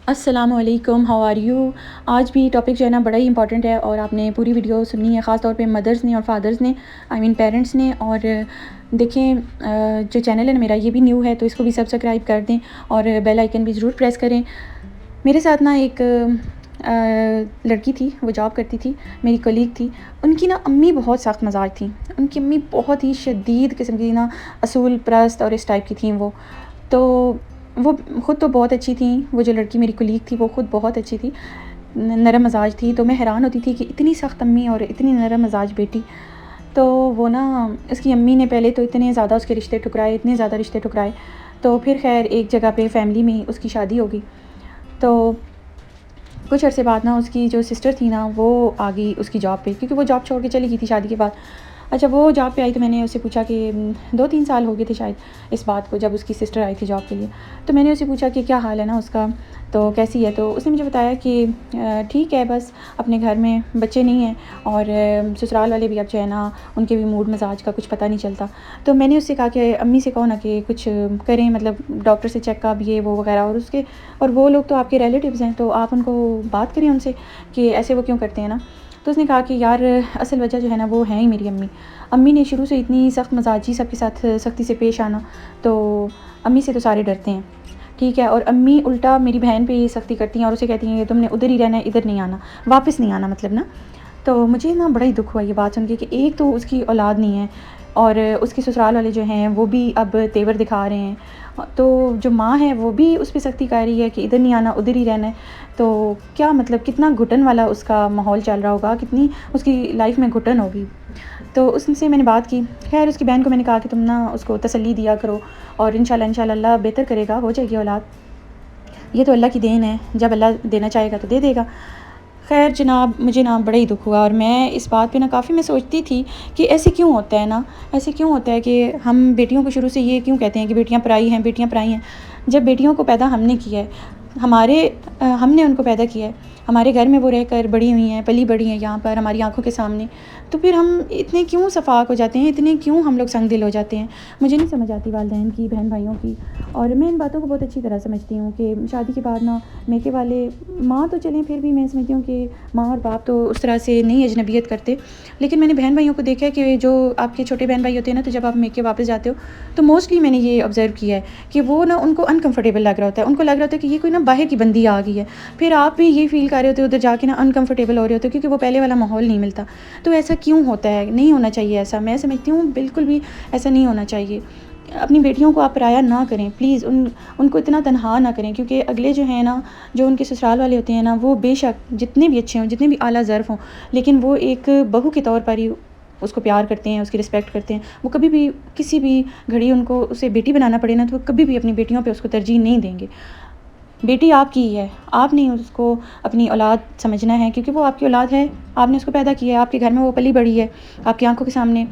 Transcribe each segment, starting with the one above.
السلام علیکم، how are you? آج بھی ٹاپک جو ہے نا بڑا ہی امپورٹنٹ ہے اور آپ نے پوری ویڈیو سننی ہے، خاص طور پہ مدرس نے اور فادرز نے، پیرنٹس نے. اور دیکھیں جو چینل ہے نا میرا یہ بھی نیو ہے تو اس کو بھی سبسکرائب کر دیں اور بیل آئیکن بھی ضرور پریس کریں. میرے ساتھ نا ایک لڑکی تھی، وہ جاب کرتی تھی، میری کولیگ تھی. ان کی نا امی بہت سخت مزاج تھیں. ان کی امی بہت ہی شدید قسم کی نا اصول پرست اور اس ٹائپ کی تھیں. وہ خود تو بہت اچھی تھیں. وہ جو لڑکی میری کولیگ تھی وہ خود بہت اچھی تھی، نرم مزاج تھی. تو میں حیران ہوتی تھی کہ اتنی سخت امی اور اتنی نرم مزاج بیٹی. تو وہ نا اس کی امی نے پہلے تو اتنے زیادہ اس کے رشتے ٹھکرائے. تو پھر خیر ایک جگہ پہ فیملی میں اس کی شادی ہو گئی. تو کچھ عرصے بعد نا اس کی جو سسٹر تھی نا وہ آ گئی اس کی جاب پہ، کیونکہ وہ جاب چھوڑ کے چلی گئی تھی شادی کے بعد. اچھا وہ جاب پہ آئی تو میں نے اسے پوچھا کہ 2-3 سال ہو گئے تھے شاید اس بات کو، جب اس کی سسٹر آئی تھی جاب کے لیے. تو میں نے اسے پوچھا کہ کیا حال ہے نا اس کا، تو کیسی ہے. تو اس نے مجھے بتایا کہ ٹھیک ہے، بس اپنے گھر میں بچے نہیں ہیں اور سسرال والے بھی اب جو ہے نا ان کے بھی موڈ مزاج کا کچھ پتہ نہیں چلتا. تو میں نے اس سے کہا کہ امی سے کہو نا کہ کچھ کریں، مطلب ڈاکٹر سے چیک اپ یہ وہ وغیرہ. اور وہ لوگ تو آپ کے ریلیٹیوز ہیں تو آپ ان کو بات کریں ان سے کہ ایسے وہ کیوں کرتے ہیں نا. تو اس نے کہا کہ یار اصل وجہ جو ہے نا وہ ہے ہی میری امی نے شروع سے اتنی سخت مزاجی، سب کے ساتھ سختی سے پیش آنا. تو امی سے تو سارے ڈرتے ہیں، ٹھیک ہے. اور امی الٹا میری بہن پہ یہ سختی کرتی ہیں اور اسے کہتی ہیں کہ تم نے ادھر ہی رہنا ہے، ادھر نہیں آنا، واپس نہیں آنا مطلب نا. تو مجھے نا بڑا ہی دکھ ہوا یہ بات سن کے کہ ایک تو اس کی اولاد نہیں ہے اور اس کے سسرال والے جو ہیں وہ بھی اب تیور دکھا رہے ہیں. تو جو ماں ہے وہ بھی اس پہ سختی کر رہی ہے کہ ادھر نہیں آنا، ادھر ہی رہنا ہے. تو کیا مطلب کتنا گھٹن والا اس کا ماحول چل رہا ہوگا، کتنی اس کی لائف میں گھٹن ہوگی. تو اس سے میں نے بات کی. خیر اس کی بہن کو میں نے کہا کہ تم نا اس کو تسلی دیا کرو اور انشاءاللہ اللہ بہتر کرے گا، ہو جائے گی اولاد. یہ تو اللہ کی دین ہے، جب اللہ دینا چاہے گا تو دے دے گا. خیر جناب مجھے نا بڑا ہی دکھ ہوا اور میں اس بات پہ نا کافی میں سوچتی تھی کہ ایسے کیوں ہوتا ہے نا، ایسے کیوں ہوتا ہے کہ ہم بیٹیوں کو شروع سے یہ کیوں کہتے ہیں کہ بیٹیاں پرائی ہیں. جب بیٹیوں کو پیدا ہم نے کیا ہے، ہم نے ان کو پیدا کیا ہے، ہمارے گھر میں وہ رہ کر بڑی ہوئی ہیں، پلی بڑی ہیں یہاں پر ہماری آنکھوں کے سامنے. تو پھر ہم اتنے کیوں شفاق ہو جاتے ہیں، اتنے کیوں ہم لوگ سنگ دل ہو جاتے ہیں. مجھے نہیں سمجھ آتی والدین کی، بہن بھائیوں کی. اور میں ان باتوں کو بہت اچھی طرح سمجھتی ہوں کہ شادی کے بعد نا میکے والے ماں تو چلیں، پھر بھی میں سمجھتی ہوں کہ ماں اور باپ تو اس طرح سے نہیں اجنبیت کرتے. لیکن میں نے بہن بھائیوں کو دیکھا ہے کہ جو آپ کے چھوٹے بہن بھائی ہوتے ہیں نا، تو جب آپ میکے واپس جاتے ہو تو موسٹلی میں نے یہ آبزرو کیا ہے کہ وہ نا ان کو انکمفرٹیبل لگ رہا ہوتا ہے. ان کو لگ رہا ہوتا ہے کہ یہ کوئی نا باہر کی بندی آ گئی ہے. پھر آپ بھی یہ فیل کر رہے ہوتے ہو ادھر جا کے نا انکمفرٹیبل ہو رہے ہوتے ہو، کیونکہ وہ پہلے والا ماحول نہیں ملتا. تو ایسا کیوں ہوتا ہے؟ نہیں ہونا چاہیے ایسا. میں سمجھتی ہوں بالکل بھی ایسا نہیں ہونا چاہیے. اپنی بیٹیوں کو آپ پرایا نہ کریں پلیز. ان کو اتنا تنہا نہ کریں، کیونکہ اگلے جو ہیں نا، جو ان کے سسرال والے ہوتے ہیں نا، وہ بے شک جتنے بھی اچھے ہوں، جتنے بھی اعلیٰ ظرف ہوں، لیکن وہ ایک بہو کے طور پر ہی اس کو پیار کرتے ہیں، اس کی رسپیکٹ کرتے ہیں. وہ کبھی بھی کسی بھی گھڑی ان کو اسے بیٹی بنانا پڑے نا تو وہ کبھی بھی اپنی بیٹیوں پہ اس کو ترجیح نہیں دیں گے. بیٹی آپ کی ہی ہے، آپ نے اس کو اپنی اولاد سمجھنا ہے، کیونکہ وہ آپ کی اولاد ہے. آپ نے اس کو پیدا کیا ہے، آپ کے گھر میں وہ پلی بڑھی ہے، آپ کی آنکھوں کے سامنے،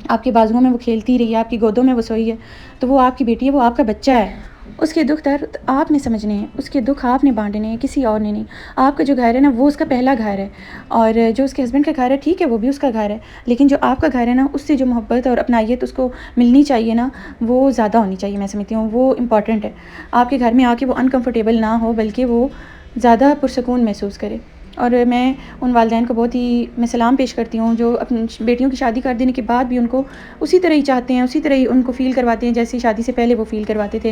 آپ کے بازوؤں میں وہ کھیلتی رہی ہے، آپ کی گودوں میں وہ سوئی ہے. تو وہ آپ کی بیٹی ہے، وہ آپ کا بچہ ہے. اس کے دکھ درد آپ نے سمجھنے ہیں، اس کے دکھ آپ نے بانٹنے ہیں، کسی اور نے نہیں. آپ کا جو گھر ہے نا وہ اس کا پہلا گھر ہے، اور جو اس کے ہسبینڈ کا گھر ہے ٹھیک ہے وہ بھی اس کا گھر ہے، لیکن جو آپ کا گھر ہے نا اس سے جو محبت اور اپنائیت اس کو ملنی چاہیے نا وہ زیادہ ہونی چاہیے. میں سمجھتی ہوں وہ امپورٹنٹ ہے. آپ کے گھر میں آ کے وہ انکمفرٹیبل نہ ہو، بلکہ وہ زیادہ پرسکون محسوس کرے. اور میں ان والدین کو بہت ہی میں سلام پیش کرتی ہوں جو اپنی بیٹیوں کی شادی کر دینے کے بعد بھی ان کو اسی طرح ہی چاہتے ہیں، اسی طرح ہی ان کو فیل کرواتے ہیں جیسے شادی سے پہلے وہ فیل کرواتے تھے.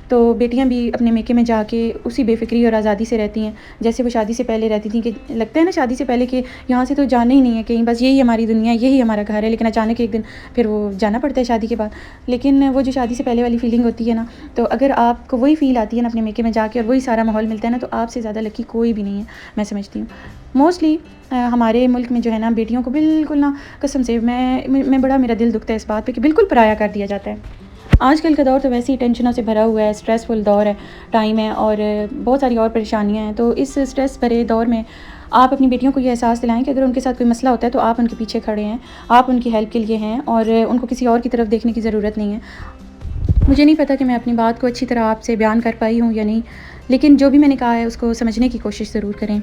تو بیٹیاں بھی اپنے میکے میں جا کے اسی بے فکری اور آزادی سے رہتی ہیں جیسے وہ شادی سے پہلے رہتی تھیں. کہ لگتا ہے نا شادی سے پہلے کہ یہاں سے تو جانا ہی نہیں ہے کہیں، بس یہی ہماری دنیا، یہی ہمارا گھر ہے. لیکن اچانک ایک دن پھر وہ جانا پڑتا ہے شادی کے بعد. لیکن وہ جو شادی سے پہلے والی فیلنگ ہوتی ہے نا، تو اگر آپ کو وہی فیل آتی ہے نا اپنے میکے میں جا کے اور وہی سارا ماحول ملتا ہے نا، تو آپ سے زیادہ لکی کوئی بھی نہیں ہے میں سمجھتی ہوں. موسٹلی ہمارے ملک میں جو ہے نا بیٹیوں کو بالکل نا قسم سے میں بڑا میرا دل دکھتا ہے اس بات پہ کہ بالکل پرایا کر دیا جاتا ہے. آج کل کا دور تو ویسے ہی ٹینشنوں سے بھرا ہوا ہے، اسٹریسفل دور ہے، ٹائم ہے، اور بہت ساری اور پریشانیاں ہیں. تو اس اسٹریس بھرے دور میں آپ اپنی بیٹیوں کو یہ احساس دلائیں کہ اگر ان کے ساتھ کوئی مسئلہ ہوتا ہے تو آپ ان کے پیچھے کھڑے ہیں، آپ ان کی ہیلپ کے لیے ہیں، اور ان کو کسی اور کی طرف دیکھنے کی ضرورت نہیں ہے. مجھے نہیں پتہ کہ میں اپنی بات کو اچھی طرح آپ سے بیان کر پائی ہوں یا نہیں، لیکن جو بھی میں نے کہا ہے اس کو سمجھنے کی کوشش ضرور کریں.